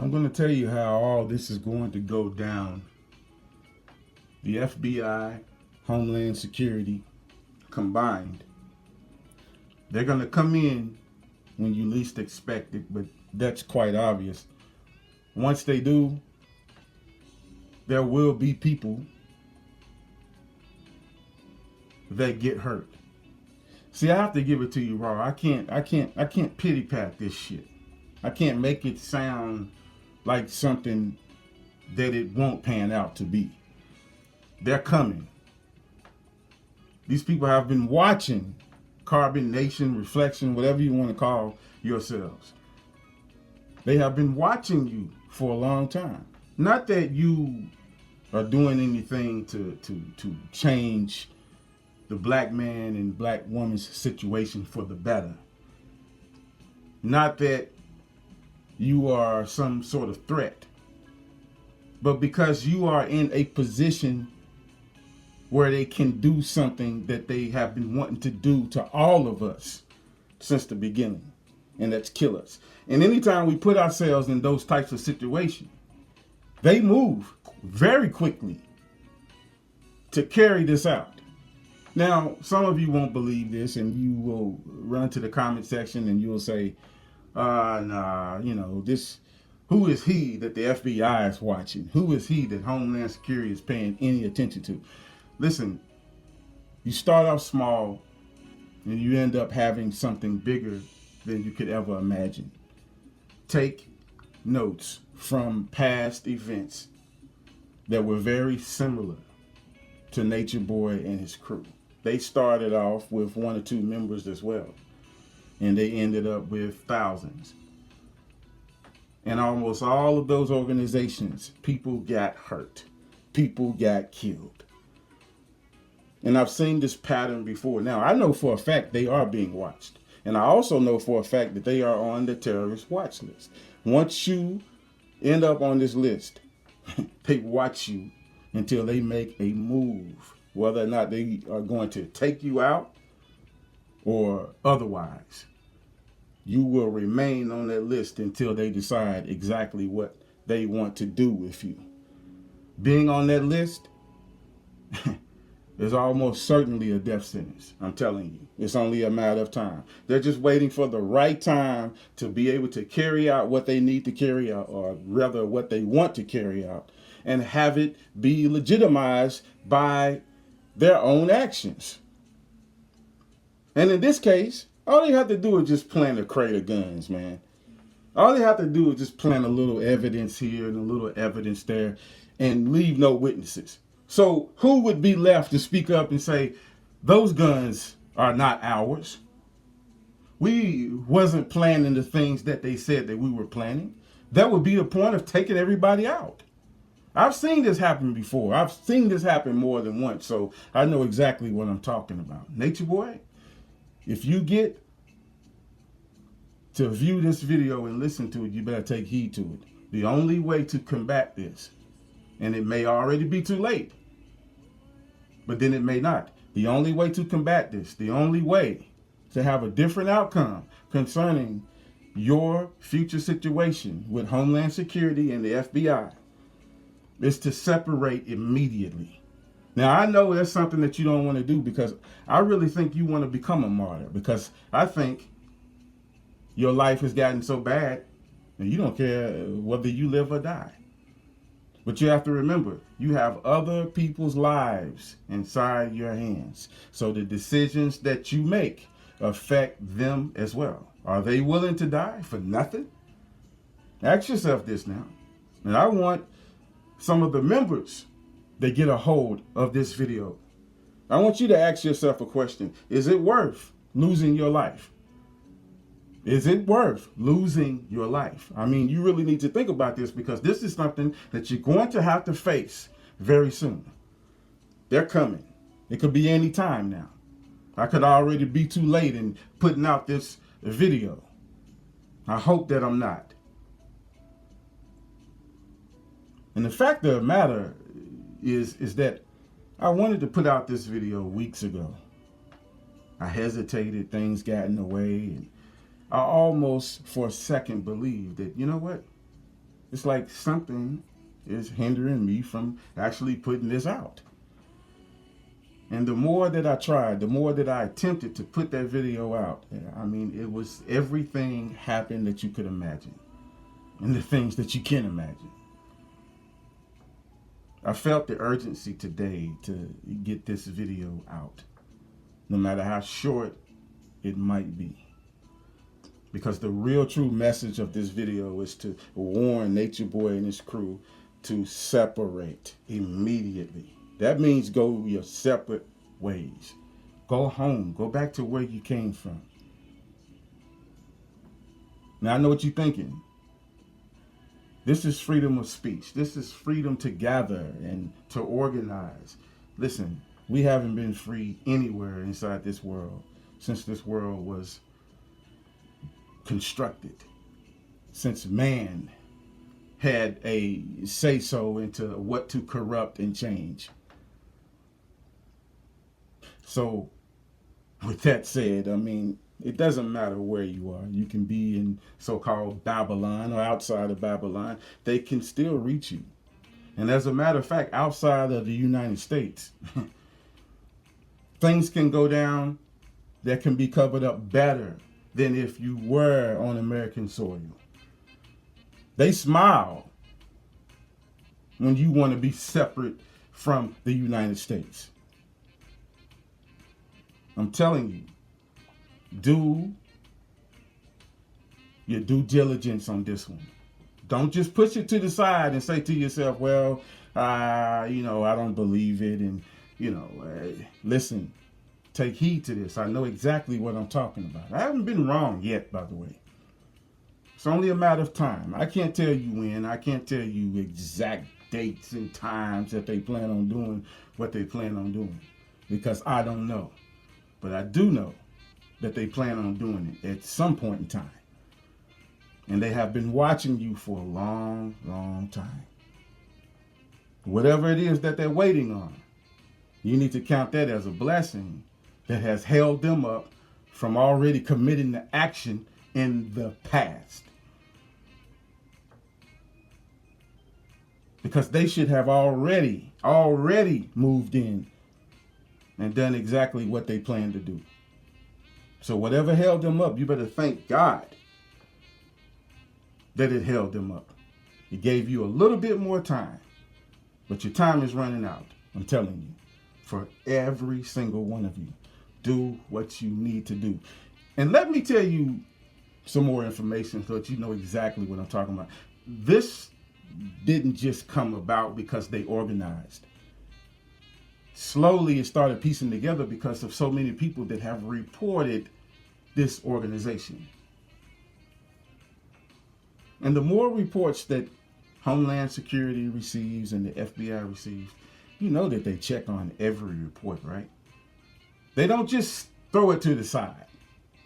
I'm going to tell you how all this is going to go down. The FBI, Homeland Security combined, they're going to come in when you least expect it, but that's quite obvious. Once they do, there will be people that get hurt. See, I have to give it to you raw. I can't pity pat this shit. I can't make it sound like something that it won't pan out to be. They're coming. These people have been watching Carbonation, Reflection, whatever you want to call yourselves. They have been watching you for a long time. Not that you are doing anything to change the black man and black woman's situation for the better. Not that you are some sort of threat, but because you are in a position where they can do something that they have been wanting to do to all of us since the beginning, and that's kill us. And anytime we put ourselves in those types of situations, they move very quickly to carry this out. Now, some of you won't believe this, and you will run to the comment section and you'll say, nah, this, who is he that the FBI is watching? Who is he that Homeland Security is paying any attention to? Listen, you start off small and you end up having something bigger than you could ever imagine. Take notes from past events that were very similar to Nature Boy and his crew. They started off with 1 or 2 members as well, and they ended up with thousands. And almost all of those organizations, people got hurt. People got killed. And I've seen this pattern before. Now, I know for a fact they are being watched. And I also know for a fact that they are on the terrorist watch list. Once you end up on this list, they watch you until they make a move, whether or not they are going to take you out or otherwise. You will remain on that list until they decide exactly what they want to do with you. Being on that list is almost certainly a death sentence. I'm telling you, it's only a matter of time. They're just waiting for the right time to be able to carry out what they need to carry out, or rather what they want to carry out, and have it be legitimized by their own actions. And in this case, all they have to do is just plant a crate of guns, man. All they have to do is just plant a little evidence here and a little evidence there and leave no witnesses. So who would be left to speak up and say, those guns are not ours? We wasn't planning the things that they said that we were planning. That would be the point of taking everybody out. I've seen this happen before. I've seen this happen more than once, so I know exactly what I'm talking about. Nature Boy, if you get to view this video and listen to it, you better take heed to it. The only way to combat this, and it may already be too late, but then it may not. The only way to combat this, the only way to have a different outcome concerning your future situation with Homeland Security and the FBI is to separate immediately. Now, I know that's something that you don't want to do, because I really think you want to become a martyr, because I think your life has gotten so bad and you don't care whether you live or die. But you have to remember, you have other people's lives inside your hands. So the decisions that you make affect them as well. Are they willing to die for nothing? Ask yourself this now. And I want some of the members that get a hold of this video, I want you to ask yourself a question. Is it worth losing your life? Is it worth losing your life? I mean, you really need to think about this, because this is something that you're going to have to face very soon. They're coming. It could be any time now. I could already be too late in putting out this video. I hope that I'm not. And the fact of the matter is that I wanted to put out this video weeks ago. I hesitated, things got in the way, and I almost for a second believed that, you know what? It's like something is hindering me from actually putting this out. And the more that I tried, the more that I attempted to put that video out, I mean, it was everything happened that you could imagine. And the things that you can imagine. I felt the urgency today to get this video out, no matter how short it might be. Because the real true message of this video is to warn Nature Boy and his crew to separate immediately. That means go your separate ways. Go home. Go back to where you came from. Now I know what you're thinking. This is freedom of speech. This is freedom to gather and to organize. Listen, we haven't been free anywhere inside this world since this world was constructed. Since man had a say-so into what to corrupt and change. So, with that said, I mean, it doesn't matter where you are. You can be in so-called Babylon or outside of Babylon. They can still reach you. And as a matter of fact, outside of the United States, things can go down that can be covered up better than if you were on American soil. They smile when you want to be separate from the United States. I'm telling you, do your due diligence on this one. Don't just push it to the side and say to yourself, well, I don't believe it. And, listen, take heed to this. I know exactly what I'm talking about. I haven't been wrong yet, by the way. It's only a matter of time. I can't tell you when. I can't tell you exact dates and times that they plan on doing what they plan on doing, because I don't know. But I do know that they plan on doing it at some point in time. And they have been watching you for a long, long time. Whatever it is that they're waiting on, you need to count that as a blessing that has held them up from already committing the action in the past. Because they should have already moved in and done exactly what they planned to do. So whatever held them up, you better thank God that it held them up. It gave you a little bit more time, but your time is running out. I'm telling you, for every single one of you, do what you need to do. And let me tell you some more information so that you know exactly what I'm talking about. This didn't just come about because they organized. Slowly it started piecing together because of so many people that have reported this organization. And the more reports that Homeland Security receives and the FBI receives, you know that they check on every report, right? They don't just throw it to the side.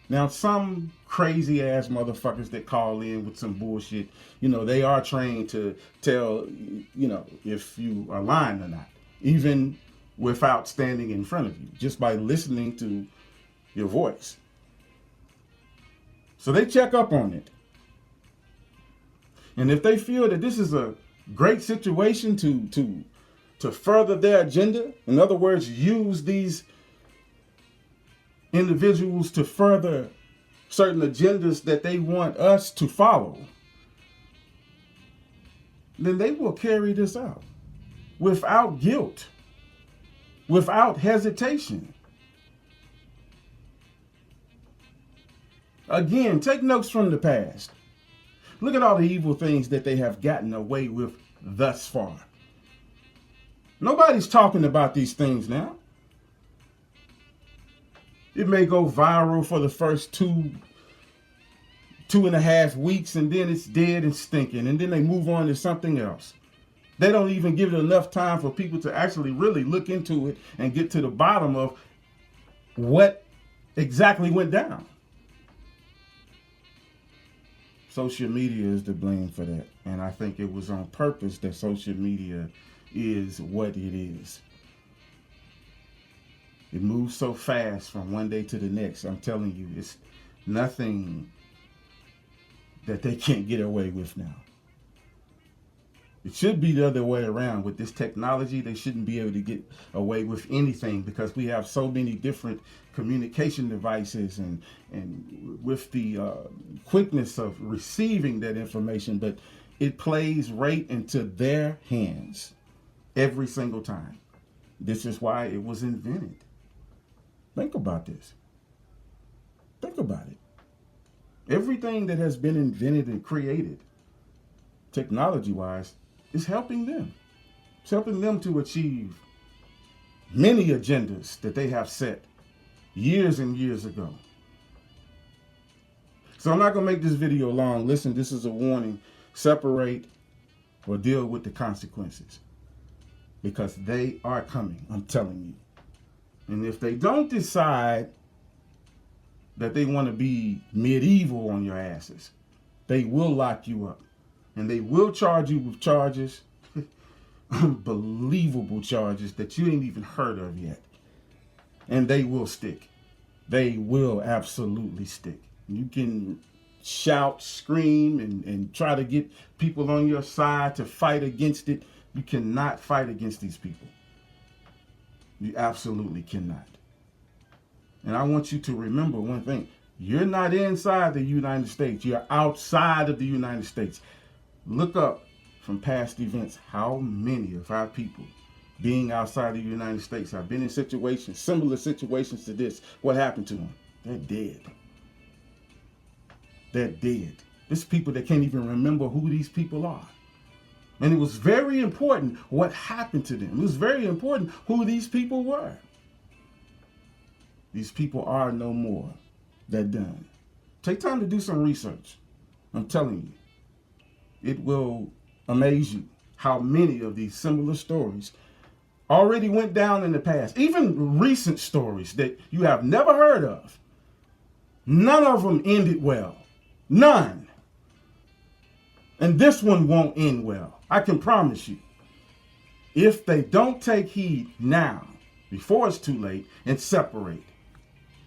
Now, some crazy ass motherfuckers that call in with some bullshit, they are trained to tell, if you are lying or not, even without standing in front of you, just by listening to your voice. So they check up on it. And if they feel that this is a great situation to further their agenda, in other words, use these individuals to further certain agendas that they want us to follow, then they will carry this out without guilt, without hesitation. Again, take notes from the past. Look at all the evil things that they have gotten away with thus far. Nobody's talking about these things now. It may go viral for the first two and a half weeks, and then it's dead and stinking, and then they move on to something else. They don't even give it enough time for people to actually really look into it and get to the bottom of what exactly went down. Social media is to blame for that. And I think it was on purpose that social media is what it is. It moves so fast from one day to the next. I'm telling you, it's nothing that they can't get away with now. It should be the other way around. With this technology, they shouldn't be able to get away with anything because we have so many different communication devices and with the quickness of receiving that information, but it plays right into their hands every single time. This is why it was invented. Think about this. Think about it. Everything that has been invented and created, technology-wise, is helping them. It's helping them to achieve many agendas that they have set years and years ago. So I'm not going to make this video long. Listen, this is a warning. Separate or deal with the consequences. Because they are coming, I'm telling you. And if they don't decide that they want to be medieval on your asses, they will lock you up. And they will charge you with charges, unbelievable charges that you ain't even heard of yet. And they will stick. They will absolutely stick. You can shout, scream, and try to get people on your side to fight against it. You cannot fight against these people. You absolutely cannot. And I want you to remember one thing. You're not inside the United States. You're outside of the United States. Look up from past events how many of our people being outside of the United States have been in situations, similar situations to this. What happened to them? They're dead. They're dead. There's people that can't even remember who these people are. And it was very important what happened to them. It was very important who these people were. These people are no more. They're done. Take time to do some research. I'm telling you. It will amaze you how many of these similar stories already went down in the past. Even recent stories that you have never heard of. None of them ended well. None. And this one won't end well. I can promise you. If they don't take heed now, before it's too late, and separate,